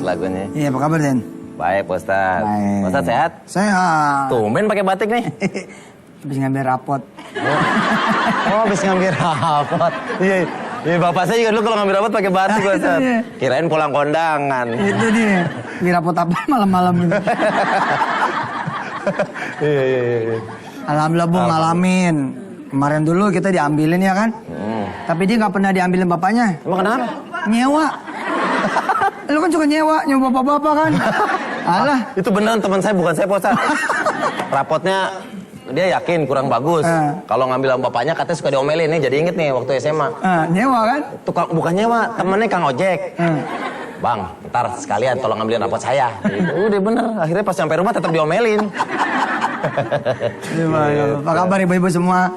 Lagunya. Iya, apa kabar, Den? Baik, Pak Ustadz. Pak Ustadz sehat? Sehat. Tumben pakai batik nih. Habis ngambil rapot. Oh, habis ngambil rapot. Iya, iya, bapak saya juga dulu kalau ngambil rapot pakai batik, Pak Ustadz. Kirain pulang kondangan. Itu dia. Ngambil rapot apa malam-malam gitu. Iya. Alhamdulillah, Bu, ngalamin. Kemarin dulu kita diambilin ya kan? Tapi dia nggak pernah diambilin bapaknya. Emang kenapa? Nyewa. Lu kan suka nyewa bapak-bapak kan? Alah. Itu beneran teman saya, bukan saya, Pak Ustadz. Rapotnya dia yakin kurang bagus. Kalau ngambil sama bapaknya katanya suka diomelin nih, jadi inget nih waktu SMA. Nyewa kan? Tukang, bukan nyewa, temennya Kang Ojek. Bang, ntar sekalian tolong ngambilin rapot saya. Gitu. Udah bener, akhirnya pas sampai rumah tetap diomelin. Apa kabar ibu-ibu semua?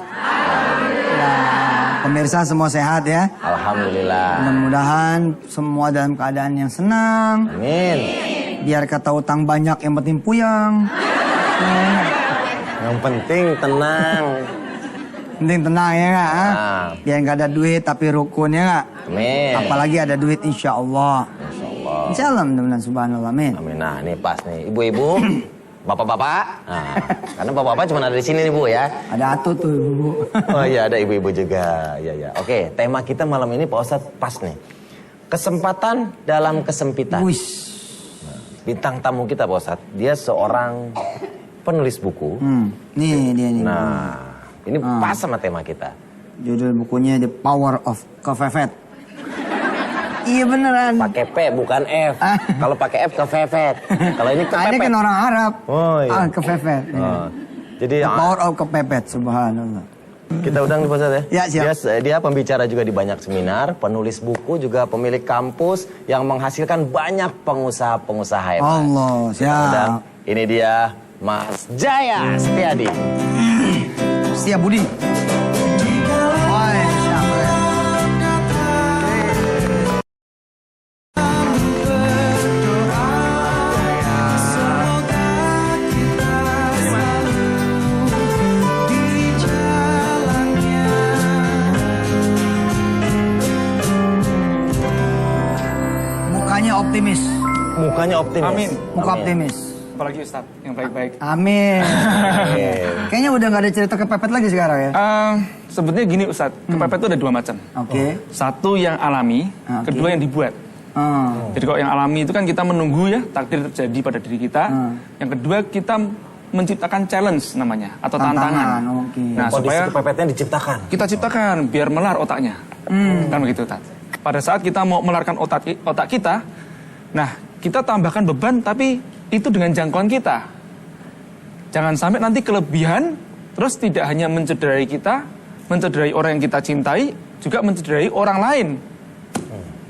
Pemirsa semua sehat ya? Alhamdulillah. Mudah-mudahan semua dalam keadaan yang senang. Amin. Biar kata utang banyak yang penting puyang. Yang penting tenang. Penting tenang ya nggak? Biar nggak ada duit tapi rukun ya nggak? Amin. Apalagi ada duit insya Allah. Insya Allah. Insya Allah mudah-mudahan subhanallah amin. Amin. Nah ini pas nih ibu-ibu. Bapak-bapak, nah, karena bapak-bapak cuma ada di sini nih Bu ya. Ada Atu tuh ibu. Oh iya ada ibu-ibu juga, ya. Oke, tema kita malam ini Pak Ustadz pas nih. Kesempatan dalam kesempitan. Wish. Nah, bintang tamu kita Pak Ustadz, dia seorang penulis buku. Nih dia nih. Nah, ini pas sama tema kita. Judul bukunya The Power of Kefefet. Iya beneran. Pakai P bukan F. Kalau pakai F kefefet. Kalau ini kepepet. Ini kan orang Arab. Oh iya. Kefefet. Jadi The Power of Kefefet, subhanallah. Kita undang Pak Ustadz ya? Ya siap. Dia pembicara juga di banyak seminar, penulis buku, juga pemilik kampus yang menghasilkan banyak pengusaha-pengusaha hebat. Allah, siap. Ini dia Mas Jaya Setiadi. Setia Budi. Optimis. Mukanya optimis. Amin. Muka optimis. Apalagi Ustadz yang baik-baik. Amin. Kayaknya udah nggak ada cerita kepepet lagi sekarang ya? Sebetulnya gini Ustadz, kepepet itu ada dua macam. Oke. Satu yang alami, kedua yang dibuat. Jadi kalau yang alami itu kan kita menunggu ya takdir terjadi pada diri kita. Yang kedua kita menciptakan challenge namanya atau tantangan. Nah supaya kepepetnya diciptakan. Kita ciptakan biar melar otaknya. Kan begitu Ustadz. Pada saat kita mau melarkan otak kita, nah kita tambahkan beban tapi itu dengan jangkauan kita. Jangan sampai nanti kelebihan terus tidak hanya mencederai kita, mencederai orang yang kita cintai, juga mencederai orang lain.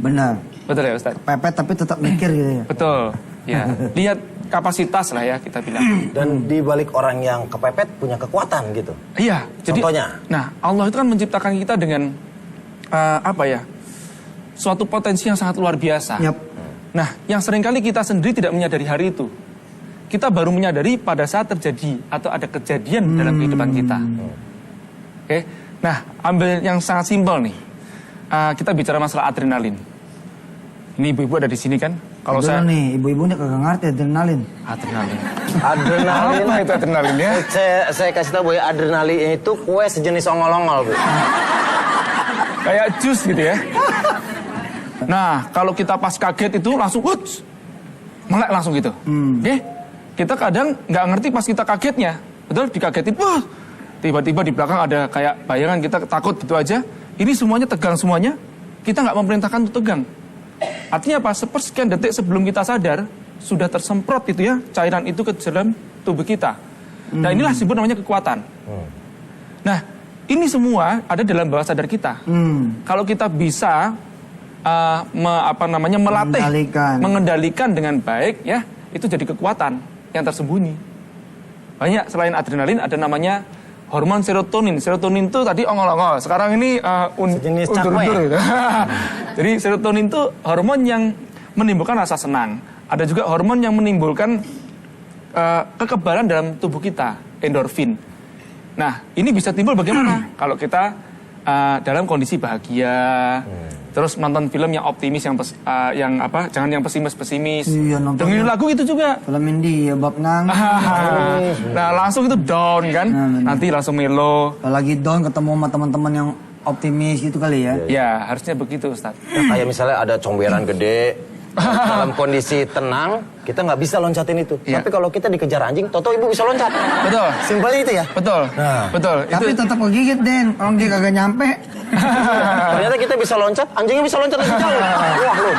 Benar. Betul ya Ustadz? Pepet tapi tetap mikir gitu ya? Betul. Ya. Lihat kapasitas lah ya kita bilang. Dan di balik orang yang kepepet punya kekuatan gitu. Iya. Contohnya? Nah Allah itu kan menciptakan kita dengan suatu potensi yang sangat luar biasa. Yep. Nah, yang seringkali kita sendiri tidak menyadari hari itu. Kita baru menyadari pada saat terjadi atau ada kejadian dalam kehidupan kita. Oke. Nah, ambil yang sangat simpel nih. Kita bicara masalah adrenalin. Ini ibu-ibu ada di sini kan? Kalau saya nih, ibu-ibu nih kagak ngerti adrenalin. Adrenalin. Adrenalin. Apa itu adrenalin ya? Saya kasih tahu Bu ya, adrenalin itu kue sejenis ongol-ongol Bu. Kayak jus gitu ya. Nah, kalau kita pas kaget itu langsung melek langsung gitu. Oke? Kita kadang nggak ngerti pas kita kagetnya. Betul? Dikagetin, wah, tiba-tiba di belakang ada kayak bayangan, kita takut gitu aja. Ini semuanya tegang semuanya. Kita nggak memerintahkan untuk tegang. Artinya apa? Sepersekian detik sebelum kita sadar, sudah tersemprot itu ya, cairan itu ke dalam tubuh kita. Nah, inilah disebut namanya kekuatan. Nah, ini semua ada dalam bawah sadar kita. Kalau kita bisa melatih, Mengendalikan. mengendalikan dengan baik, ya, itu jadi kekuatan yang tersembunyi. Banyak selain adrenalin ada namanya hormon serotonin. Serotonin itu tadi ongol-ongol. Sekarang ini Sejenis undur-undur. Jadi serotonin itu hormon yang menimbulkan rasa senang. Ada juga hormon yang menimbulkan kekebalan dalam tubuh kita, endorfin. Nah, ini bisa timbul bagaimana? Kalau kita dalam kondisi bahagia, terus nonton film yang optimis, jangan yang pesimis-pesimis. Iya, nonton dengerin lagu itu juga. Filmin dia bab nangis. Nah, langsung itu down kan, nanti langsung melo. Lagi down ketemu sama teman-teman yang optimis gitu kali ya. Ya, harusnya begitu, Ustaz. Kayak misalnya ada comberan gede, dalam kondisi tenang, kita nggak bisa loncatin itu. Iya. Tapi kalau kita dikejar anjing, toto ibu bisa loncat. Betul. Simpel itu ya. Betul. Nah. Betul. Tapi tetap kegigit, Den. Orang dia kagak nyampe. Ternyata kita bisa loncat, anjingnya bisa loncat lebih jauh. Wah lu.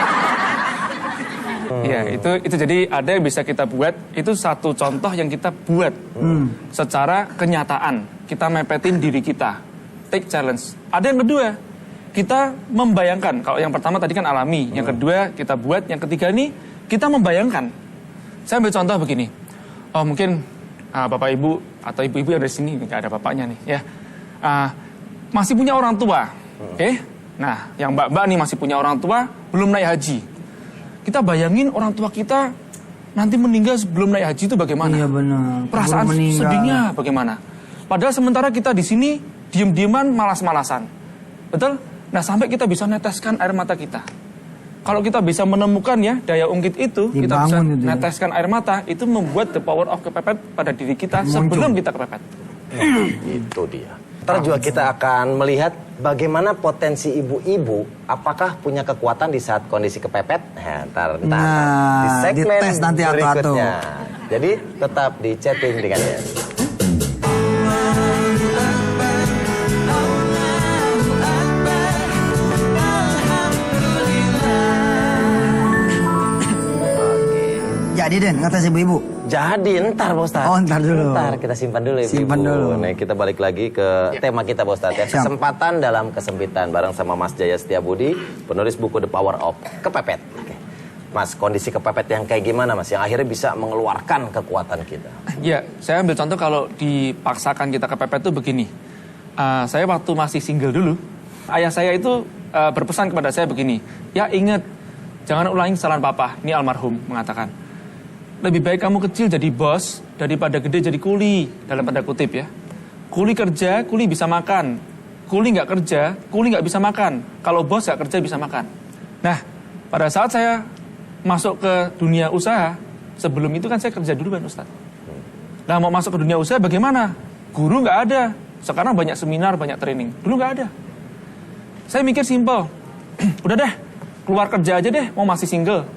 Iya, itu jadi ada yang bisa kita buat. Itu satu contoh yang kita buat secara kenyataan. Kita mepetin diri kita. Take challenge. Ada yang kedua, kita membayangkan. Kalau yang pertama tadi kan alami, yang kedua kita buat, yang ketiga ini kita membayangkan. Saya ambil contoh begini. Oh, mungkin bapak ibu atau ibu-ibu yang dari sini nggak ada bapaknya nih, ya. Masih punya orang tua, oke? Nah, yang mbak-mbak nih masih punya orang tua, belum naik haji. Kita bayangin orang tua kita nanti meninggal sebelum naik haji itu bagaimana? Iya benar. Perasaan Baru meninggal. sedihnya bagaimana? Padahal sementara kita di sini diem-dieman, malas-malasan, betul? Nah, sampai kita bisa neteskan air mata kita. Kalau kita bisa menemukan ya daya ungkit itu, kita bisa Dibangun itu ya. neteskan air mata, itu membuat the power of kepepet pada diri kita sebelum kita kepepet. Itu dia. Ntar juga kita akan melihat bagaimana potensi ibu-ibu, apakah punya kekuatan di saat kondisi kepepet. Ntar di segmen dites nanti atu-atu. berikutnya. Jadi tetap di chatting dengan dia. Jadi, Den, kata si ibu-ibu. Jadi ntar Pak Ustadz. Oh, ntar dulu. Ntar kita simpan dulu ibu. Simpan dulu. Nah, kita balik lagi ke tema kita Pak Ustadz ya. Siap. Kesempatan dalam kesempitan bareng sama Mas Jaya Setiabudi, penulis buku The Power of Kepepet. Oke. Mas, kondisi kepepet yang kayak gimana Mas? Yang akhirnya bisa mengeluarkan kekuatan kita. Ya, saya ambil contoh kalau dipaksakan kita kepepet itu begini. Saya waktu masih single dulu, ayah saya itu berpesan kepada saya begini. Ya ingat, jangan ulangi kesalahan papa. Ini almarhum mengatakan. Lebih baik kamu kecil jadi bos daripada gede jadi kuli, dalam tanda kutip ya. Kuli kerja, kuli bisa makan. Kuli nggak kerja, kuli nggak bisa makan. Kalau bos nggak kerja bisa makan. Nah, pada saat saya masuk ke dunia usaha, sebelum itu kan saya kerja dulu kan Ustaz. Nah, mau masuk ke dunia usaha bagaimana? Guru nggak ada. Sekarang banyak seminar, banyak training. Dulu nggak ada. Saya mikir simpel. Udah deh, keluar kerja aja deh, mau masih single.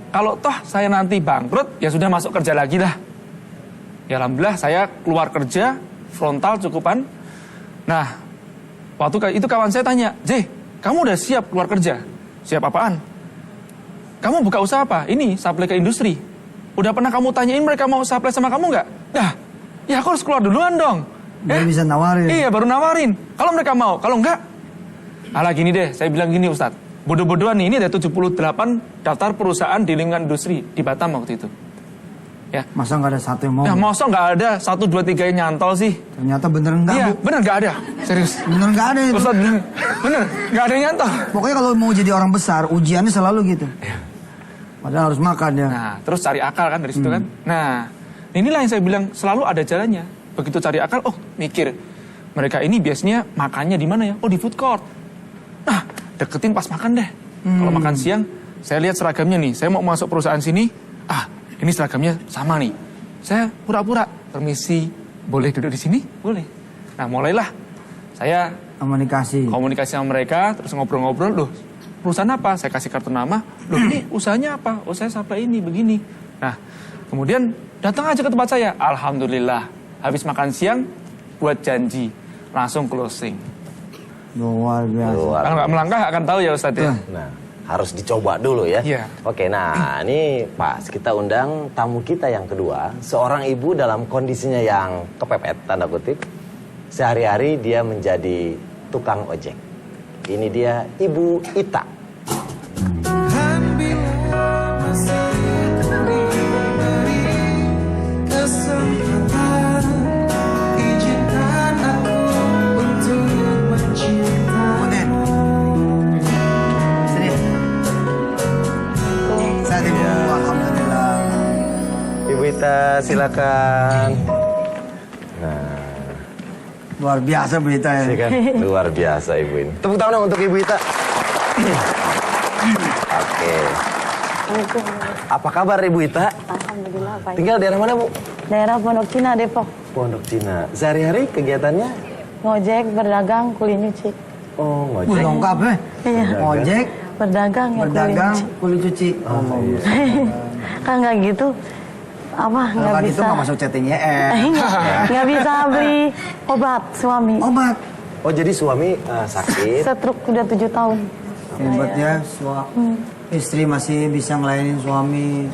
Kalau toh saya nanti bangkrut, ya sudah masuk kerja lagi dah. Ya alhamdulillah saya keluar kerja, frontal cukupan. Nah, waktu itu kawan saya tanya, J, kamu udah siap keluar kerja? Siap apaan? Kamu buka usaha apa? Ini, supply ke industri. Udah pernah kamu tanyain mereka mau supply sama kamu nggak? Nah, ya aku harus keluar duluan dong. Baru bisa nawarin. Iya, baru nawarin. Kalau mereka mau, kalau enggak, alah gini deh, saya bilang gini Ustadz. Bodoh-bodohan nih, ini ada 78 daftar perusahaan di lingkungan industri di Batam waktu itu. Ya. Masa nggak ada satu yang mau? Nah, masa nggak ada 1, 2, 3 yang nyantol sih? Ternyata bener enggak, Iya, Bu. bener nggak ada. Serius. Bener enggak ada itu. Ustadz, bener, nggak ada yang nyantol. Pokoknya kalau mau jadi orang besar, ujiannya selalu gitu. Padahal harus makan ya. Nah, terus cari akal kan dari situ kan. Nah, inilah yang saya bilang selalu ada jalannya. Begitu cari akal, oh mikir. Mereka ini biasanya makannya di mana ya? Oh, di food court. Nah, deketin pas makan deh. Kalau makan siang, saya lihat seragamnya nih. Saya mau masuk perusahaan sini. Ini seragamnya sama nih. Saya pura-pura, permisi, boleh duduk di sini? Boleh. Nah, mulailah saya Komunikasi. sama mereka, terus ngobrol-ngobrol. Loh, perusahaan apa? Saya kasih kartu nama. Loh, ini usahanya apa? Oh, saya supply ini, begini. Nah, kemudian datang aja ke tempat saya. Alhamdulillah, habis makan siang, buat janji. Langsung closing. Luar biasa. Kalau nggak melangkah akan tahu ya Ustadz ya. Nah, harus dicoba dulu ya. Iya. Oke, nah ini pas kita undang tamu kita yang kedua, seorang ibu dalam kondisinya yang kepepet, tanda kutip. Sehari-hari dia menjadi tukang ojek. Ini dia Ibu Ita. Ibu Ita, silakan. Nah, Luar biasa berita ya. ini kan luar biasa Ibu ini. Tepuk tangan dong untuk Ibu Ita. Oke. Apa kabar Ibu Ita? Alhamdulillah baik. Tinggal daerah mana Bu? Daerah Pondok Cina, Depok. Pondok Cina. Sehari-hari kegiatannya? Ngojek, berdagang, kuli nyuci. Oh, Wih, ngojek. lengkap ya. Iya. Ojek, Berdagang ya berdagang, kuli kulit cuci. Oh, iya. nyuci. Kan nggak gitu. Apa Kalau nggak nggak gitu bisa? nggak masuk chattingnya. Nggak bisa beli obat suami. Obat. Oh, jadi suami sakit. Stroke udah 7 tahun. Hebat ya, istri masih bisa ngelayanin suami.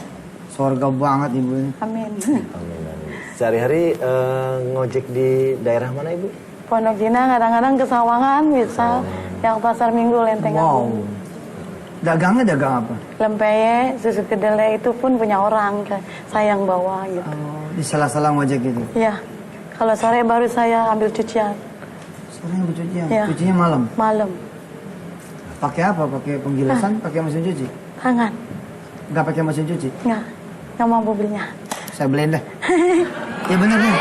Sorga banget ibu ini. Amin. Amin, amin. Sehari-hari ngojek di daerah mana Ibu? Pondok Cina kadang-kadang ke Sawangan bisa. Yang pasar Minggu Lenteng Wow. Agung. Dagangnya dagang apa? Lempeye, susu kedelai itu pun punya orang. Saya yang bawa gitu. Oh, di sela-sela ngojek gitu. Iya. Kalau sore baru saya ambil cucian. Sore bercucian. Iya. Cucinya malam. Malam. Pakai apa? Pakai penggilasan? Pakai mesin cuci? Tangan. Nggak pakai mesin cuci? Nggak mampu belinya. Saya beliin deh. Ya bener nih.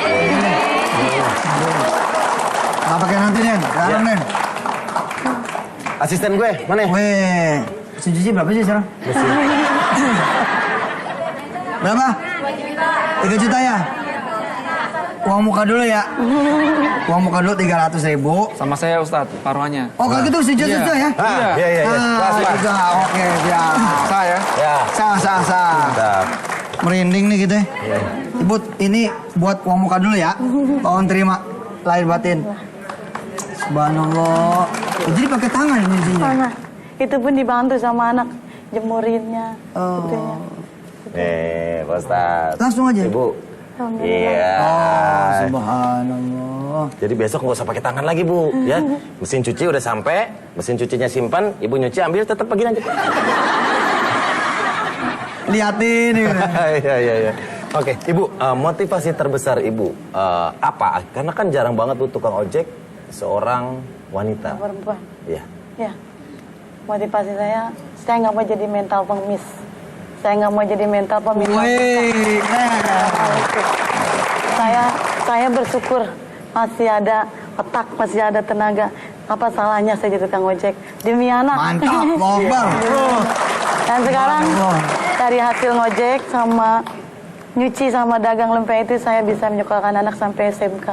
Nggak pakai nanti nih. Sekarang nih. Asisten gue, mana ya? Weh, mesin cuci berapa sih sekarang? Mesin. Berapa? 3 juta ya? Uang muka dulu ya? Uang muka dulu 300.000. Sama saya Ustadz, paruhannya. Oh kalau gitu sejuta ya? Ah, iya, iya, iya. Ah, sejuta. Oke, siap. Saya. Ya. Sah. Mantap. Merinding nih kita. Ibu, ini buat uang muka dulu ya. Tolong terima. Lahir batin. Subhanallah. Jadi pakai tangan ini isinya. Tangan. Itu pun dibantu sama anak jemurinnya. Oh. Itunya. Pak Ustadz. Langsung aja. Ibu. Alhamdulillah. Iya. Oh, subhanallah. Jadi besok nggak usah pakai tangan lagi Bu, ya. Mesin cuci udah sampai, mesin cucinya simpan, Ibu nyuci ambil tetap begini aja. Liatin nih. Iya. Oke, Ibu, motivasi terbesar Ibu apa? Karena kan jarang banget tuh tukang ojek seorang wanita. Perempuan. Iya. Ya. Motivasi saya nggak mau jadi mental pengemis. Saya nggak mau jadi mental pemimpin. Wih, Saya bersyukur masih ada otak, masih ada tenaga. Apa salahnya saya jadi tukang ojek demi anak? mantap, lombar. Dan sekarang dari hasil ngojek sama nyuci sama dagang lempeh itu saya bisa menyekolahkan anak sampai SMK.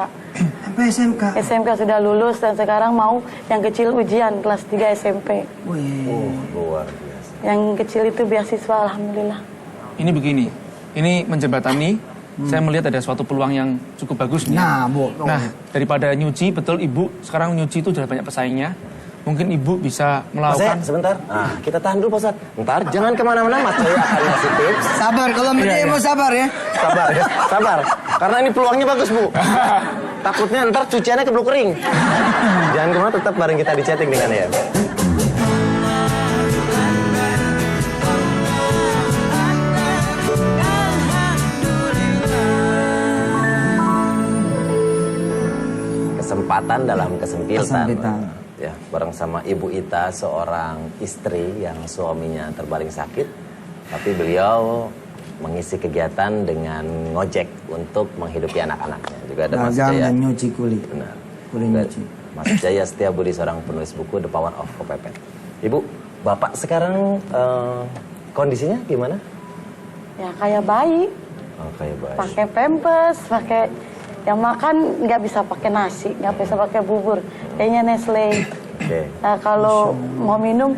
Sampai SMK. SMK sudah lulus dan sekarang mau yang kecil ujian kelas 3 SMP. Wih. Luar biasa. Yang kecil itu beasiswa, alhamdulillah. Ini begini, ini menjembatani, saya melihat ada suatu peluang yang cukup bagus nih. Nah, Bu. Nah, daripada nyuci, betul Ibu, sekarang nyuci itu sudah banyak pesaingnya. Mungkin Ibu bisa Mas melakukan... sebentar. Nah, kita tahan dulu Pak Ustadz. Ntar jangan kemana-mana, Mas Jaya akan ngasih tips. Sabar, kalau menjadi mau sabar ya. Sabar ya, sabar. Karena ini peluangnya bagus Bu. Takutnya ntar cuciannya keburu kering. Jangan kemana, tetap bareng kita di chatting dengan ya. Kesempatan dalam kesempitan. Ya, bareng sama Ibu Ita, seorang istri yang suaminya terbaring sakit, tapi beliau mengisi kegiatan dengan ngojek untuk menghidupi anak-anaknya. Juga ada Mas Dagang Jaya. dan nyuci kulit. Benar. Kulit Juga nyuci. Mas Jaya Setiabudi, seorang penulis buku The Power of Kepepet. Ibu, Bapak sekarang kondisinya gimana? Ya kayak bayi, Oh, kayak baik. pakai pampers, pakai yang makan nggak bisa pakai nasi, nggak bisa pakai bubur, kayaknya Nestle. Oke. Nah, kalau mau minum,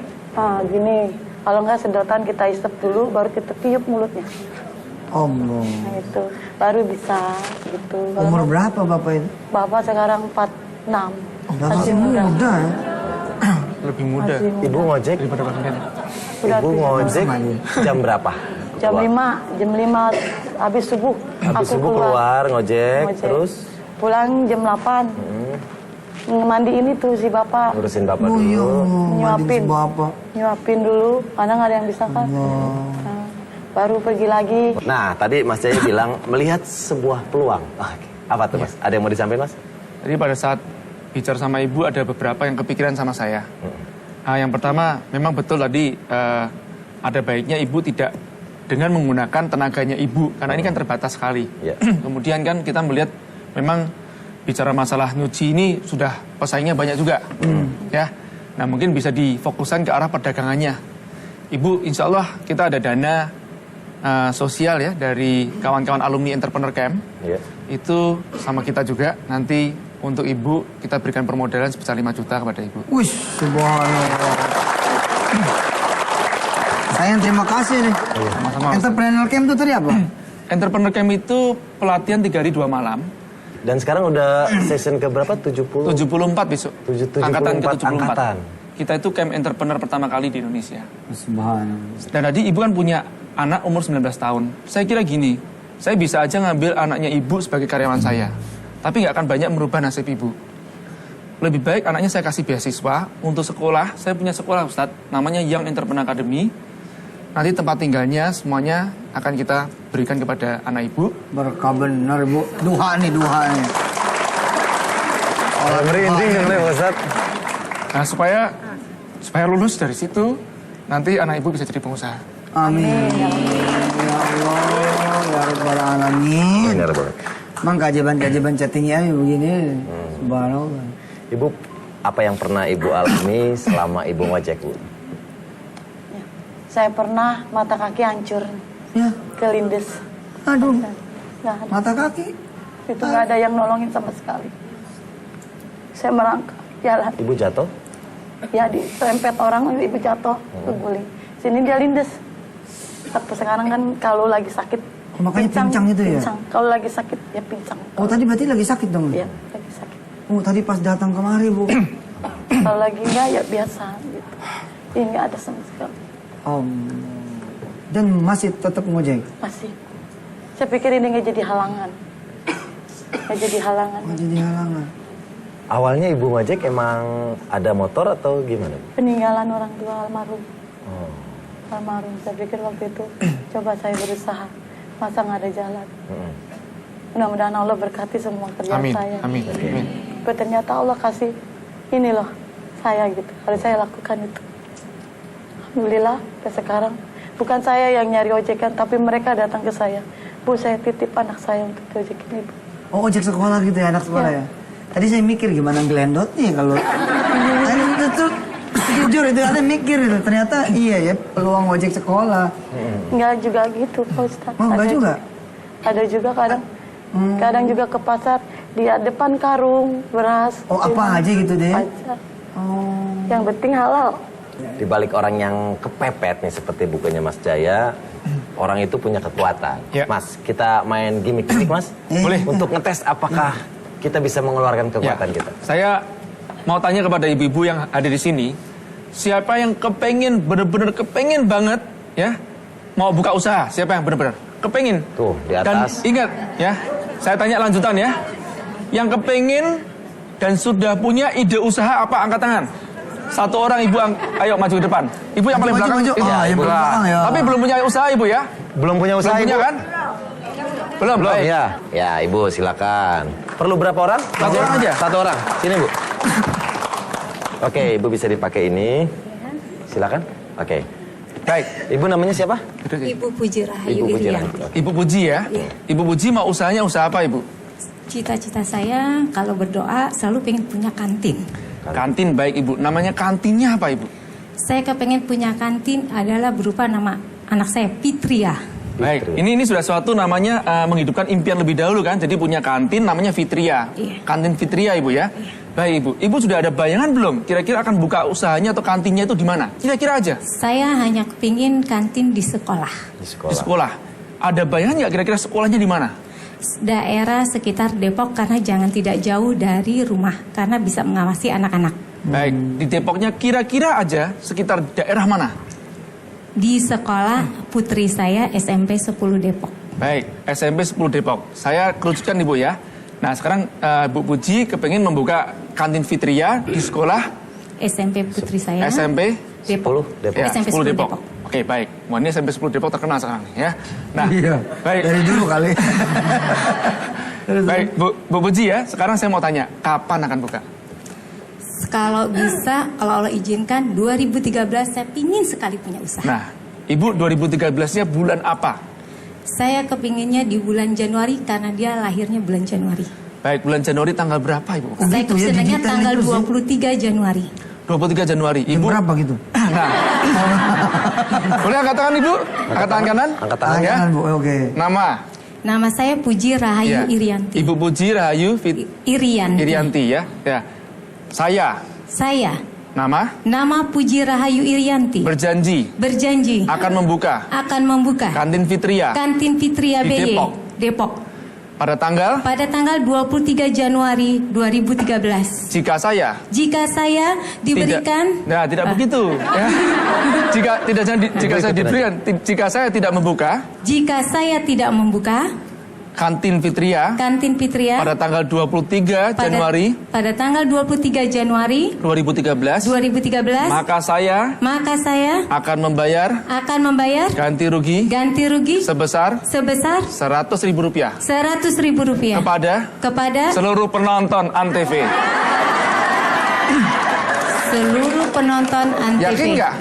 gini, kalau nggak sedotan kita isep dulu, baru kita tiup mulutnya. Allah. Nah itu, baru bisa gitu. Kalau Umur berapa Bapak itu? Bapak sekarang 46. Masih muda ya. Lebih muda. Masih muda. Ibu ngojek, Daripada Pak Sugeng. Udah Ibu ngojek Sama dia. jam berapa? Jam Keluar? 5 habis subuh. Habis aku subuh keluar ngojek, Ngojek. terus Pulang jam 8. Mandiin itu si bapak. Ngurusin bapak Oh iya, dulu. mandiin si bapak. Nyuapin dulu, kadang ada yang bisa kan. Nah, baru pergi lagi. Nah, tadi Mas Jaya bilang melihat sebuah peluang. Oke. Apa tuh Mas? Ada yang mau disampaikan Mas? Jadi pada saat bicara sama ibu ada beberapa yang kepikiran sama saya. Yang pertama, memang betul tadi ada baiknya ibu tidak dengan menggunakan tenaganya ibu, karena ini kan terbatas sekali. Ya. Kemudian kan kita melihat memang bicara masalah nyuci ini sudah pesaingnya banyak juga, ya. Nah mungkin bisa difokuskan ke arah perdagangannya. Ibu, insya Allah kita ada dana sosial ya dari kawan-kawan alumni Entrepreneur Camp. Iya. Itu sama kita juga. Nanti untuk ibu kita berikan permodalan sebesar 5 juta kepada ibu. Wih, subhanallah. Sayang, terima kasih nih. Sama-sama. Entrepreneur Camp itu tadi apa? Entrepreneur Camp itu pelatihan 3 hari 2 malam. Dan sekarang udah session ke berapa? 70? 74 besok. 74 Angkatan ke-74. angkatan. Kita itu camp entrepreneur pertama kali di Indonesia. Subhanallah. Dan tadi ibu kan punya anak umur 19 tahun. Saya kira gini, saya bisa aja ngambil anaknya ibu sebagai karyawan saya. Tapi nggak akan banyak merubah nasib ibu. Lebih baik anaknya saya kasih beasiswa untuk sekolah. Saya punya sekolah Ustadz, namanya Young Entrepreneur Academy. Nanti tempat tinggalnya semuanya akan kita berikan kepada anak ibu. Berkah benar, Bu. Duha nih. Merinding nih Ustaz. Nah supaya lulus dari situ, nanti anak ibu bisa jadi pengusaha. Amin. Ya Allah, ya Rabbal Alamin. Benar banget. Emang keajaiban chattingnya begini. Subhanallah. Ibu, apa yang pernah Ibu alami selama Ibu ngojek, Bu? Saya pernah mata kaki hancur, Ya, kelindes. aduh, Nggak ada. mata kaki. Itu nggak ada yang nolongin sama sekali. Saya merangkak jalan. Ibu jatuh? Ya diserempet orang, ibu jatuh, terguling. Sini dia lindes. Tapi sekarang kan kalau lagi sakit, Oh, makanya pincang itu ya? Pincang. Kalau lagi sakit, ya pincang. Oh, tadi berarti lagi sakit dong? Iya, lagi sakit. Oh, tadi pas datang kemari, Bu. Kalau lagi enggak, ya biasa gitu. Ini nggak ada sama sekali. Dan masih tetap ngojek? Masih. Saya pikir ini nggak jadi halangan. Nggak jadi halangan. Oh, jadi halangan. Awalnya Ibu ngojek emang ada motor atau gimana? Peninggalan orang tua almarhum. Oh. Almarhum. Saya pikir waktu itu, coba saya berusaha. Masa nggak ada jalan. Mudah-mudahan Allah berkati semua kerjaan Amin, saya. amin, amin. Tapi ternyata Allah kasih ini loh, saya gitu. Harus saya lakukan itu. Alhamdulillah, sampai sekarang. Bukan saya yang nyari ojekan, tapi mereka datang ke saya. Bu, saya titip anak saya untuk ojekin ibu. Oh, ojek sekolah gitu ya, anak sekolah ya? Tadi saya mikir gimana gelendot nih kalau... itu jujur itu ada mikir itu. Ternyata iya ya, peluang ojek sekolah. Enggak juga gitu, Pak Ustadz. Oh, enggak juga? Ada juga kadang. Kadang juga ke pasar, di depan karung, beras. Oh, apa aja gitu deh? Aja. Oh. Yang penting halal. Di balik orang yang kepepet nih seperti bukunya Mas Jaya, orang itu punya kekuatan. Ya. Mas, kita main gimmick-gimmick Mas? Boleh. Untuk ngetes apakah kita bisa mengeluarkan kekuatan kita. Saya mau tanya kepada ibu-ibu yang ada di sini, siapa yang kepengen, bener-bener kepengen banget, ya, mau buka usaha? Siapa yang bener-bener kepengen? Tuh, di Dan atas. ingat, ya, saya tanya lanjutan ya, yang kepengen dan sudah punya ide usaha apa? Angkat tangan. Satu orang ibu, ayo maju ke depan. Ibu yang paling Maju, belakang. maju. Iya, Ah, yang ibu. belakang ya. Tapi belum punya usaha ibu ya? Belum punya usaha, Belum punya Ibu? kan? Belum. Belum, Baik. ya. Ya, Ibu silakan. Perlu berapa orang? Satu orang aja. Satu orang. Sini, Bu. Oke, Ibu bisa dipakai ini. Silakan. Oke. Baik. Ibu namanya siapa? Ibu Puji Rahayu Ibu Puji Irianti. Rahayu. Ibu Puji ya? Iya. Ibu Puji mau usahanya usaha apa ibu? Cita-cita saya kalau berdoa selalu pengen punya kantin. Kantin baik ibu. Namanya kantinnya apa ibu? Saya kepengen punya kantin adalah berupa nama anak saya Fitria. Baik, ini sudah suatu namanya menghidupkan impian lebih dahulu kan. Jadi punya kantin namanya Fitria. Iya. Kantin Fitria ibu ya. Baik ibu. Ibu sudah ada bayangan belum? Kira-kira akan buka usahanya atau kantinnya itu di mana? Kira-kira aja. Saya hanya kepingin kantin di sekolah. Di Di sekolah. sekolah. Ada bayangan nggak kira-kira sekolahnya di mana? Daerah sekitar Depok karena jangan tidak jauh dari rumah karena bisa mengawasi anak-anak. Baik, di Depoknya kira-kira aja sekitar daerah mana? Di sekolah putri saya SMP 10 Depok. Baik, SMP 10 Depok. Saya kerucutkan ibu ya. Nah sekarang Bu Puji kepengen membuka kantin Fitria di sekolah SMP putri saya. SMP Depok. 10 Depok. ya, SMP 10 Depok. Depok. Oke, baik. Wah, ini SMP 10 Depok terkenal sekarang nih, ya. Nah, Iya. baik. Dari dulu kali. Baik, Bu Puji ya. Sekarang saya mau tanya, kapan akan buka? Kalau bisa, kalau Allah izinkan 2013 saya pingin sekali punya usaha. Nah, Ibu 2013-nya bulan apa? Saya kepinginnya di bulan Januari karena dia lahirnya bulan Januari. Baik, bulan Januari tanggal berapa, Ibu? Oh, Saya gitu ya, kesenangnya digital tanggal itu sih. 23 Januari. 23 Januari. Jam Ibu berapa gitu? Nah. Boleh angkat tangan, Ibu? Angkat tangan kanan? Angkat tangan ya. Tangan, Bu. Oke. Nama? Nama saya Puji Rahayu Ya. Irianti. Ibu Puji Rahayu Irianti ya. Ya. Saya nama Puji Rahayu Irianti. berjanji Berjanji akan membuka akan membuka kantin Fitria Kantin Fitria Di BY Depok. Pada pada tanggal 23 Januari 2013. jika saya Jika saya diberikan tidak begitu ya. Jika saya tidak membuka Jika saya tidak membuka kantin Fitria Kantin Fitria pada tanggal 23 Januari pada tanggal 23 Januari 2013 maka saya akan membayar ganti rugi sebesar Rp100.000 kepada seluruh penonton Antv. seluruh penonton Antv. Yakin nggak?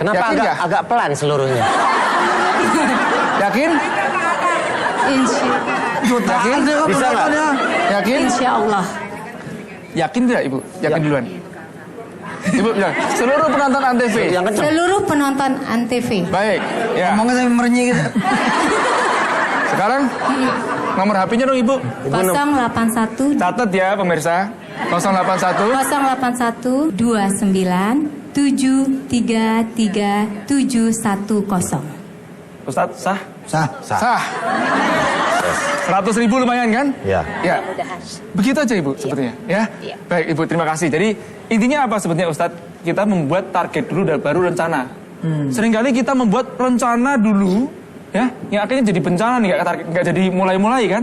Kenapa Yakin nggak? agak pelan seluruhnya? Yakin? Jutaan deh kok Bisa nggak? penontonnya. Yakin? Insya Allah. Yakin tidak, Ibu? Yakin duluan. Ibu bilang, seluruh penonton Antv. Yang kenceng. Seluruh penonton Antv. Baik, ya. Ngomongnya sampai merenyih gitu. Sekarang nomor HP-nya dong, Ibu. 081 Catat ya, pemirsa. 081 081 29 733 710. Ustadz, sah? Sah. Sah. 100.000 lumayan kan? Ya. Ya. Begitu aja Ibu sepertinya ya. Baik Ibu, terima kasih. Jadi intinya apa sebetulnya Ustadz? Kita membuat target dulu dan baru rencana. Seringkali kita membuat rencana dulu ya, yang akhirnya jadi bencana nih, nggak jadi mulai-mulai kan.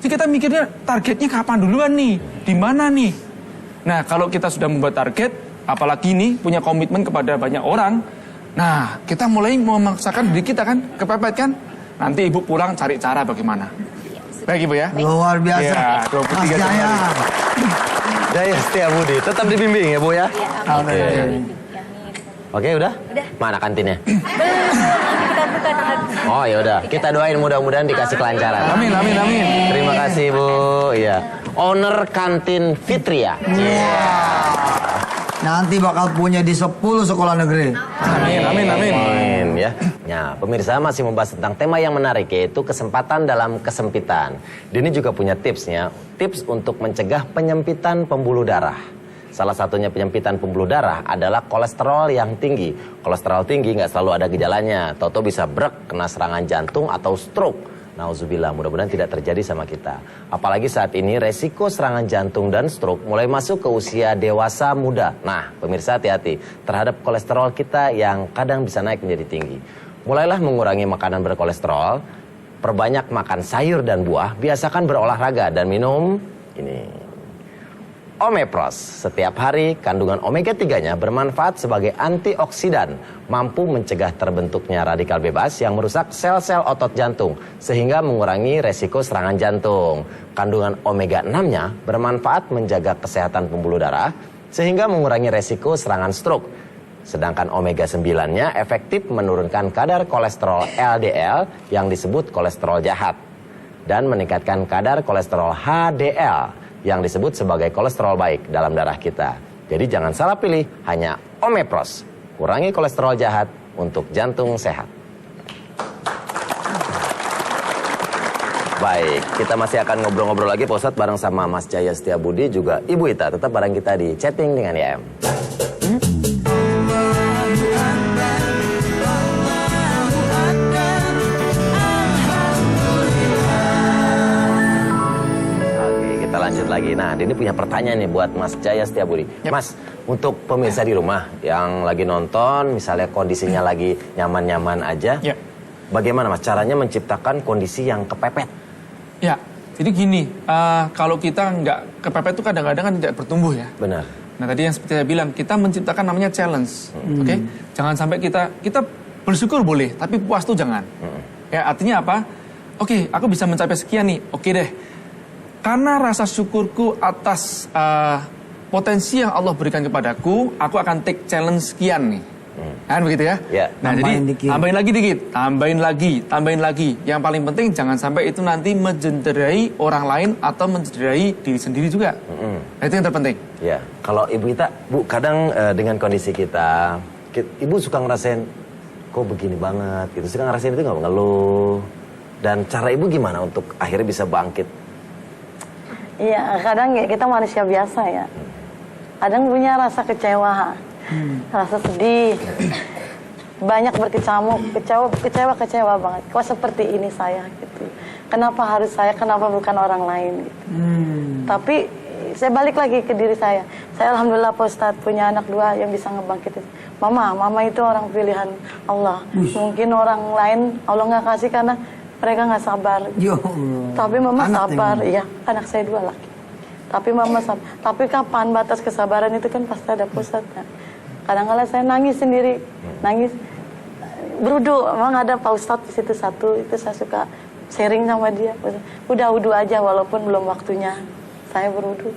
Jadi kita mikirnya targetnya kapan duluan nih, di mana nih. Nah kalau kita sudah membuat target, apalagi nih punya komitmen kepada banyak orang, nah kita mulai memaksakan diri kita kan, kepepet kan. Nanti Ibu pulang cari cara bagaimana. Baik Ibu ya. Luar biasa. Ya, Mas 23 Jaya. Januari. Jaya Setiabudi, tetap dibimbing ya Bu ya? Oke. Oke udah? Mana kantinnya? Oh ya udah, kita doain mudah-mudahan dikasih kelancaran. Amin, amin, amin. Terima kasih Bu. Iya. Owner kantin Fitria. Nanti bakal punya di 10 sekolah negeri. Amin, amin, amin. Amin ya. Nah, pemirsa masih membahas tentang tema yang menarik, yaitu kesempatan dalam kesempitan. Dini juga punya tipsnya, tips untuk mencegah penyempitan pembuluh darah. Salah satunya penyempitan pembuluh darah adalah kolesterol yang tinggi. Kolesterol tinggi nggak selalu ada gejalanya, tahu-tahu bisa brek, kena serangan jantung atau stroke. Nauzubillah, mudah-mudahan tidak terjadi sama kita. Apalagi saat ini resiko serangan jantung dan stroke mulai masuk ke usia dewasa muda. Nah, pemirsa hati-hati terhadap kolesterol kita yang kadang bisa naik menjadi tinggi. Mulailah mengurangi makanan berkolesterol, perbanyak makan sayur dan buah, biasakan berolahraga dan minum ini Omepros. Setiap hari kandungan omega 3-nya bermanfaat sebagai antioksidan, mampu mencegah terbentuknya radikal bebas yang merusak sel-sel otot jantung sehingga mengurangi resiko serangan jantung. Kandungan omega 6-nya bermanfaat menjaga kesehatan pembuluh darah sehingga mengurangi resiko serangan stroke. Sedangkan omega 9-nya efektif menurunkan kadar kolesterol LDL yang disebut kolesterol jahat dan meningkatkan kadar kolesterol HDL yang disebut sebagai kolesterol baik dalam darah kita. Jadi jangan salah pilih, hanya Omepros. Kurangi kolesterol jahat untuk jantung sehat. Baik, kita masih akan ngobrol-ngobrol lagi Pak Ustadz bareng sama Mas Jaya Setiabudi juga Ibu Ita. Tetap bareng kita di Chatting dengan YM. Lanjut lagi. Nah, ini punya pertanyaan nih buat Mas Jaya Setiabudi. Yep. Mas, untuk pemirsa di rumah yang lagi nonton, misalnya kondisinya lagi nyaman-nyaman aja, Yep. bagaimana Mas caranya menciptakan kondisi yang kepepet? Ya, Jadi gini, kalau kita nggak kepepet itu kadang-kadang kan tidak bertumbuh ya. Benar. Nah tadi yang seperti saya bilang, kita menciptakan namanya challenge, oke? Jangan sampai kita bersyukur boleh, tapi puas tuh jangan. Ya artinya apa? Oke, aku bisa mencapai sekian nih, oke deh. Karena rasa syukurku atas potensi yang Allah berikan kepadaku, aku akan take challenge sekian nih. Kan begitu ya? Ya. Nah Tambahin jadi dikit. tambahin lagi. Yang paling penting jangan sampai itu nanti mencederai orang lain atau mencederai diri sendiri juga. Nah itu yang terpenting. Ya, kalau Ibu Ita, Bu, kadang dengan kondisi kita, Ibu suka ngerasain, kok begini banget, gitu. Suka ngerasain itu nggak ngeluh. Dan cara Ibu gimana untuk akhirnya bisa bangkit? Iya, kadang ya kita manusia biasa ya. Kadang punya rasa kecewa, rasa sedih, banyak berkecamuk, kecewa banget. Kok seperti ini saya gitu. Kenapa harus saya? Kenapa bukan orang lain? Gitu. Tapi saya balik lagi ke diri saya. Saya alhamdulillah Pak Ustadz punya anak 2 yang bisa ngebangkitin. Mama itu orang pilihan Allah. Mungkin orang lain Allah nggak kasih karena mereka nggak sabar. Yo. Tapi mama Anak sabar, yang- iya. Anak saya 2 laki. Tapi mama sabar. Tapi kapan batas kesabaran itu kan pasti ada pusatnya. Kadang-kadang saya nangis sendiri, nangis. Berudu, memang ada Pak Ustadz di situ satu, itu saya suka sharing sama dia. Udah wudu aja walaupun belum waktunya. Saya berudu,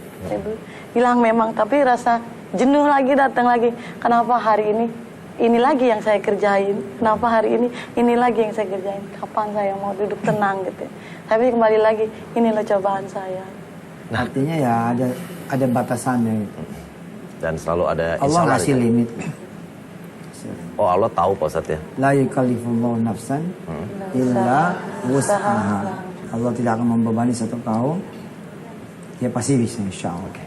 hilang memang, tapi rasa jenuh lagi datang lagi. Kenapa hari ini lagi yang saya kerjain? Kenapa hari ini lagi yang saya kerjain? Kapan saya mau duduk tenang gitu? Tapi kembali lagi, inilah cobaan saya. Artinya ya ada batasannya gitu. Dan selalu ada Allah insya ngasih gitu. limit. Oh, Allah tahu Pak Ustadz ya. La yukallifullahu nafsan illa wus'aha. Allah tidak akan membebani satu kaum. Dia pasti bisa insya Allah.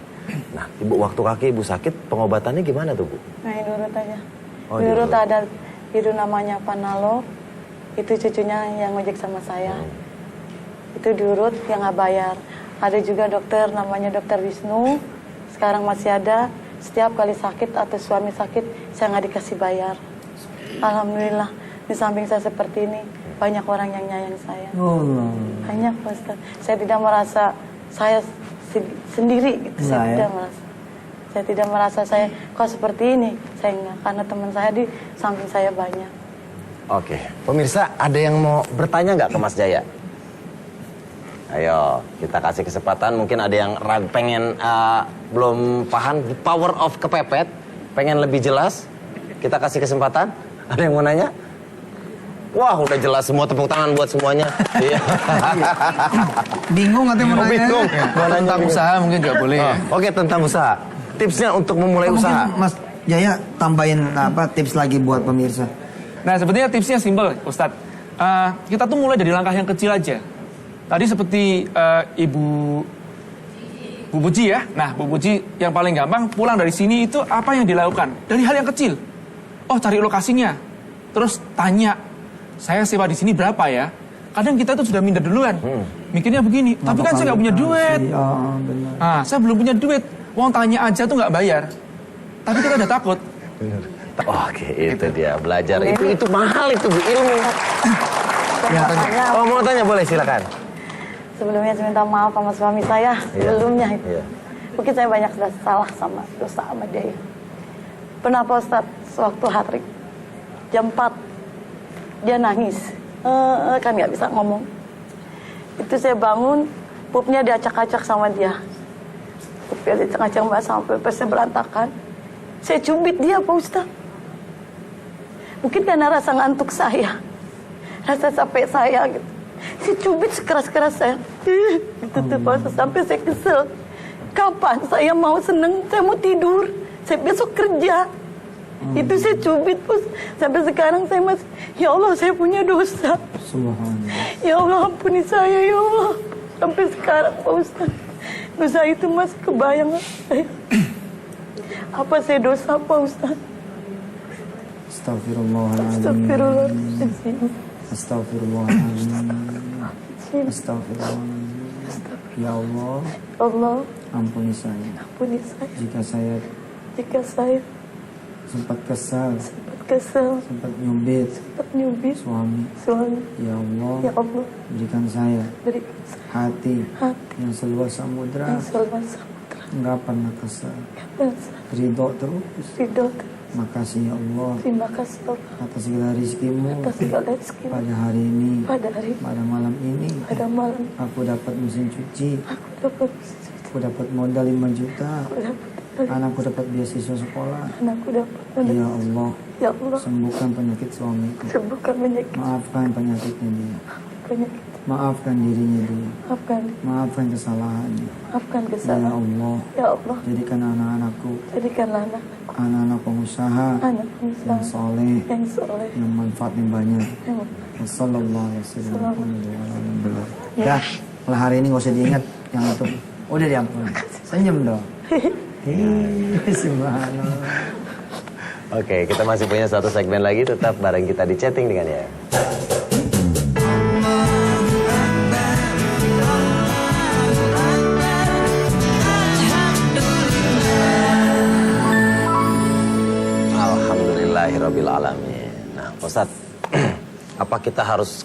Nah, Ibu, waktu kaki Ibu sakit, pengobatannya gimana tuh, Bu? Nah, diurut aja. Oh, Diurut diurut. ada itu namanya Panalo. Itu cucunya yang ngojek sama saya. Itu diurut yang nggak bayar. Ada juga dokter namanya Dokter Wisnu. Sekarang masih ada. Setiap kali sakit atau suami sakit, saya nggak dikasih bayar. Alhamdulillah, di samping saya seperti ini, banyak orang yang nyayang saya. Oh, Banyak, Pak Ustaz. Saya tidak merasa saya sendiri gitu. Enggak, ya? Saya tidak merasa saya kok seperti ini. Saya enggak, karena teman saya di samping saya banyak. Oke, pemirsa, ada yang mau bertanya nggak ke Mas Jaya? Ayo, kita kasih kesempatan. Mungkin ada yang pengen belum paham power of kepepet, pengen lebih jelas. Kita kasih kesempatan. Ada yang mau nanya? Wah, udah jelas semua, tepuk tangan buat semuanya. Iya. bingung atau mau nanya? Bingung. Mau nanya Tentang bingung. usaha mungkin juga boleh ya. Oke, tentang usaha. Tipsnya untuk memulai Mungkin usaha. Mas Jaya tambahin tips lagi buat pemirsa. Nah sebetulnya tipsnya simpel Ustadz. Kita tuh mulai dari langkah yang kecil aja. Tadi seperti Bu Puji ya. Nah Bu Puji yang paling gampang pulang dari sini itu apa yang dilakukan? Dari hal yang kecil. Oh cari lokasinya. Terus tanya, saya sewa di sini berapa ya? Kadang kita tuh sudah minder duluan. Mikirnya begini, tapi kan saya nggak punya duit. Oh, benar. Nah saya belum punya duit. Wong tanya aja tuh nggak bayar. Tapi kita udah takut. Oke, itu dia belajar. Itu mahal itu, Bu, ilmu. Makanya Oh, mau tanya boleh, silakan. sebelumnya saya minta maaf sama suami saya. Sebelumnya itu. Iya. Mungkin saya banyak sudah salah sama dosa sama dia. Pernah Pak Ustadz sewaktu hatrik jam 4 dia nangis. Kan nggak bisa ngomong. Itu saya bangun, pupnya diacak-acak sama dia. Pupnya diacak-acak mbak sampai pesnya berantakan. Saya cubit dia Pak Ustadz. Mungkin karena rasa ngantuk saya, rasa capek saya gitu. Saya cubit sekeras-keras saya. Gitu tuh Pak Ustadz, sampai saya kesel. Kapan saya mau seneng, saya mau tidur, saya besok kerja. Itu saya cubit Pak Ustadz. Sampai sekarang saya masih, ya Allah saya punya dosa. Subhanallah. Ya Allah ampuni saya ya Allah. Sampai sekarang Pak Ustadz, dosa itu masih kebayang saya. Apa saya dosa Pak Ustadz? Astagfirullahaladzim. Astagfirullahaladzim. Astagfirullahaladzim. Astagfirullahaladzim. Ya Allah, Allah ampuni saya. ampuni saya Jika saya jika saya sempat kesal, kesel, sempat nyubit nyubit suami. suami. Ya Allah, Ya Allah, berikan saya berikan hati hati yang seluas samudra, yang selalu samudra. enggak pernah kesal, Dan ridho terus. ridho. Makasih ya Allah Terima kasih Allah atas segala rizkimu atas segala rezeki pada hari ini, pada hari ini, pada malam ini. pada malam. Aku dapat mesin cuci, Aku dapat aku dapat modal 5 juta, anakku dapat beasiswa sekolah. anakku dapat Ya Allah, Ya Allah, sembuhkan penyakit suamiku, sembuhkan penyakit maafkan penyakitnya dia, penyakit. maafkan dirinya dia, Maafkan, maafkan kesalahannya. maafkan Ya kesalahan. Allah, Ya Allah, jadikan anak-anakku jadikanlah anak-anak pengusaha anak yang usaha soleh, yang soleh. yang manfaatnya banyak. Yang Wassalamualaikum. Dah, mulai hari ini gak usah diingat yang itu. Udah diampun. Senyum dong. Subhanallah. Oke, kita masih punya satu segmen lagi, tetap bareng kita di chatting dengan ya. Alhamdulillahirabbil alamin. Nah, Pak Ustadz, apa kita harus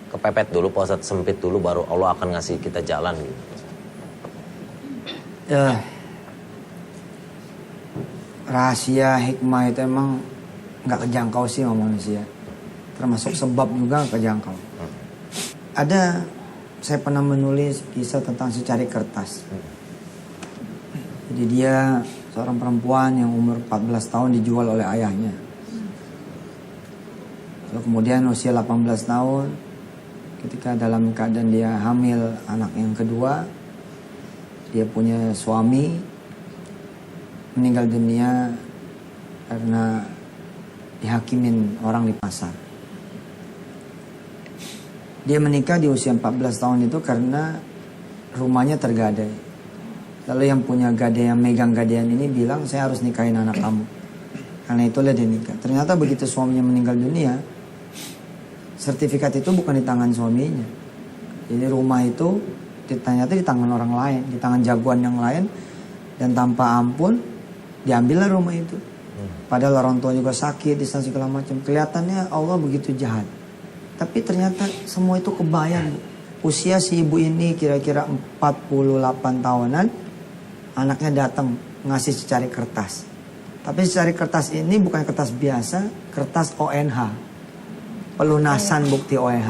kepepet dulu, Pak Ustadz, sempit dulu baru Allah akan ngasih kita jalan gitu? Ya, rahasia hikmah itu emang nggak kejangkau sih sama manusia. Termasuk sebab juga nggak kejangkau. Ada, saya pernah menulis kisah tentang secari kertas. Jadi dia seorang perempuan yang umur 14 tahun dijual oleh ayahnya. Lalu kemudian usia 18 tahun, ketika dalam keadaan dia hamil anak yang kedua, dia punya suami meninggal dunia karena dihakimin orang di pasar. Dia menikah di usia 14 tahun itu karena rumahnya tergadai. Lalu yang punya gadaian, megang gadaian ini bilang, saya harus nikahin anak kamu. Karena itulah dia nikah. Ternyata begitu suaminya meninggal dunia, sertifikat itu bukan di tangan suaminya. Jadi rumah itu ternyata di tangan orang lain, di tangan jagoan yang lain. Dan tanpa ampun, diambillah rumah itu. Padahal orang tua juga sakit, distansi segala macam. Kelihatannya Allah begitu jahat. Tapi ternyata semua itu kebayang. Usia si ibu ini kira-kira 48 tahunan. Anaknya datang ngasih secari kertas. Tapi secari kertas ini bukan kertas biasa, kertas ONH. Pelunasan bukti ONH.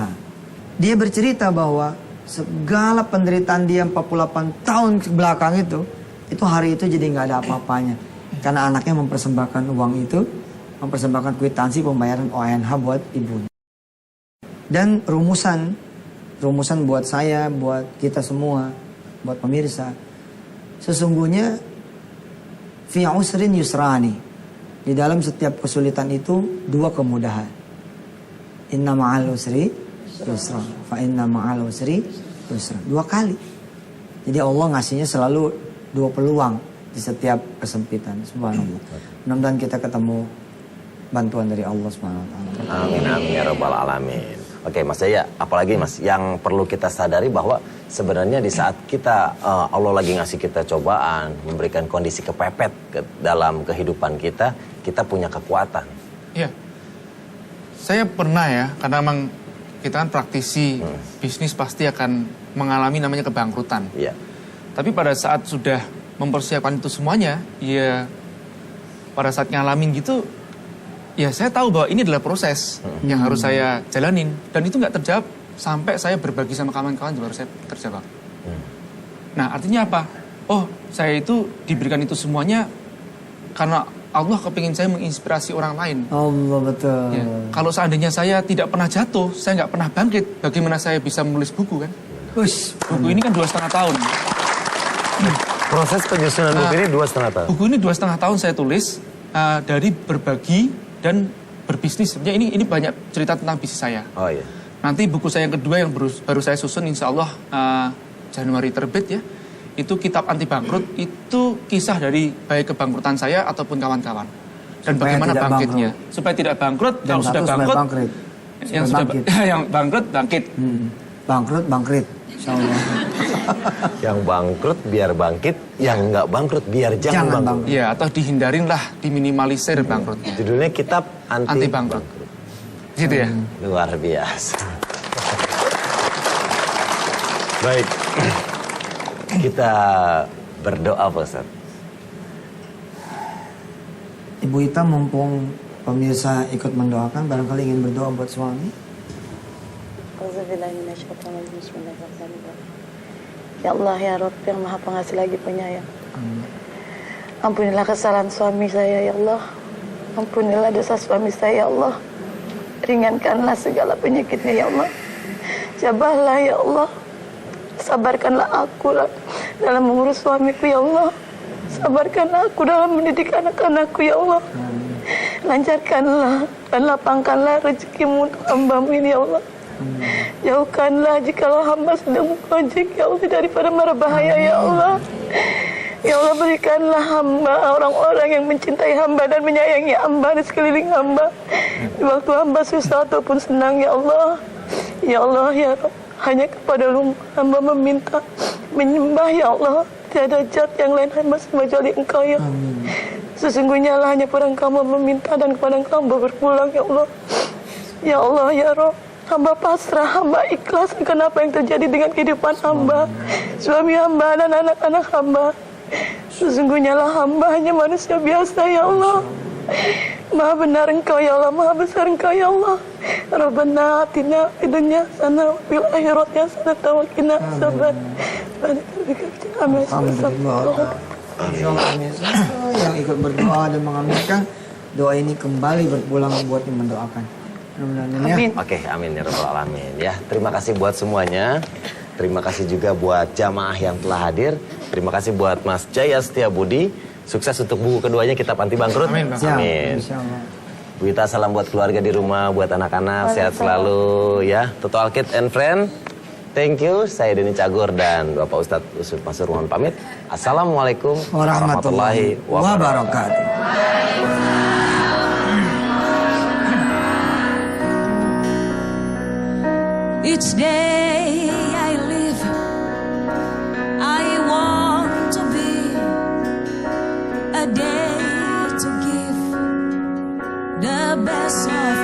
Dia bercerita bahwa segala penderitaan dia 48 tahun ke belakang itu hari itu jadi nggak ada apa-apanya. Karena anaknya mempersembahkan uang itu, mempersembahkan kwitansi pembayaran ONH buat ibunya. Dan rumusan buat saya, buat kita semua, buat pemirsa, sesungguhnya fi usrin yusrani. Di dalam setiap kesulitan itu dua kemudahan. Inna ma'al usri yusra, fa inna ma'al usri yusra. Dua kali. Jadi Allah ngasihnya selalu dua peluang di setiap kesempitan. Subhanallah. Mudah-mudahan kita ketemu bantuan dari Allah Subhanahu wa taala. Amin amin ya rabbal alamin. Oke Mas Jaya, apalagi Mas yang perlu kita sadari bahwa sebenarnya di saat kita Allah lagi ngasih kita cobaan, memberikan kondisi kepepet dalam kehidupan kita punya kekuatan. Iya. Saya pernah ya, karena memang kita kan praktisi bisnis pasti akan mengalami namanya kebangkrutan. Iya. Tapi pada saat sudah mempersiapkan itu semuanya, ya pada saat ngalamin gitu, ya saya tahu bahwa ini adalah proses yang harus saya jalanin. Dan itu nggak terjawab sampai saya berbagi sama kawan-kawan baru saya terjawab. Nah artinya apa? Oh saya itu diberikan itu semuanya karena Allah kepingin saya menginspirasi orang lain. Allah betul. Ya. Kalau seandainya saya tidak pernah jatuh, saya nggak pernah bangkit, bagaimana saya bisa menulis buku kan? Ush, Buku ini kan 2,5 tahun. Proses penyusunan buku ini 2,5 tahun. Buku ini 2,5 tahun saya tulis dari berbagi dan berbisnis. Sebenarnya ini banyak cerita tentang bisnis saya. Oh iya. Nanti buku saya yang kedua yang baru saya susun insya Allah Januari terbit ya. Itu kitab anti bangkrut, itu kisah dari baik kebangkrutan saya ataupun kawan-kawan. Dan Supaya bagaimana tidak bangkitnya. bangkrut. Supaya tidak bangkrut, Dan kalau sudah satu bangkrut, bangkit. yang sudah Bangkit. yang bangkrut bangkit. Bangkrut, bangkit. Insya Allah. Yang bangkrut biar bangkit, yang nggak bangkrut biar jangan Jangan bangkrut. bangkrut. Ya, atau dihindarin lah, diminimalisir bangkrutnya. Judulnya kitab anti, Anti bangkrut. Gitu ya. Luar biasa. Baik. Kita berdoa Pak Ustadz. Ibu Ita mumpung pemirsa ikut mendoakan, barangkali ingin berdoa buat suami. Auzubillahiminasyaitonirrajim. Bismillahirrahmanirrahim. Ya Allah ya Rabb yang Maha Pengasih lagi Penyayang. Ampunilah kesalahan suami saya ya Allah. Ampunilah dosa suami saya ya Allah. Ringankanlah segala penyakitnya ya Allah. Jabahlah ya Allah. Sabarkanlah aku dalam mengurus suamiku ya Allah. Sabarkanlah aku dalam mendidik anak-anakku ya Allah. Lancarkanlah dan lapangkanlah rezekimu untuk hamba-Mu ini ya Allah. Jauhkanlah jikalau hamba sedang mengojek ya Allah daripada mara bahaya ya Allah. Ya Allah berikanlah hamba orang-orang yang mencintai hamba dan menyayangi hamba di sekeliling hamba. Di waktu hamba susah ataupun senang ya Allah. Ya Allah ya Rabb, hanya kepada-Mu hamba meminta, menyembah ya Allah. Tiada zat yang lain hamba kecuali Engkau ya. Sesungguhnya lah hanya pada Engkau meminta dan kepada Engkau hamba berpulang ya Allah. Ya Allah ya Rabb, hamba pasrah, hamba ikhlas akan apa yang terjadi dengan kehidupan hamba, suami hamba dan anak-anak hamba. Sesungguhnya lah hamba hanya manusia biasa ya Allah. Maha benar Engkau ya Allah, maha besar Engkau ya Allah. Rabbana atina fid dunya hasanah wa fil akhirati hasanah wa qina adzaban. Alhamdulillah. Insya Allah pemirsa yang ikut berdoa dan mengaminkan doa ini kembali berpulang buat yang mendoakan. Mudah-mudahan ya. Amin. Oke, amin ya rabbal alamin. Ya, terima kasih buat semuanya. Terima kasih juga buat jamaah yang telah hadir. Terima kasih buat Mas Jaya Setiabudi. Sukses untuk buku keduanya, Kitab Anti Bangkrut. Amin, Bang. Siap, Amin. Insya Allah. Bu Ita, salam buat keluarga di rumah, buat anak-anak, sehat selalu ya. Total Kid and Friend. Thank you, saya Denny Cagur dan Bapak Ustadz Yusuf Pasuruan pamit. Assalamualaikum Warahmatullahi wabarakatuh. Each day I live, I want to be a day to give the best of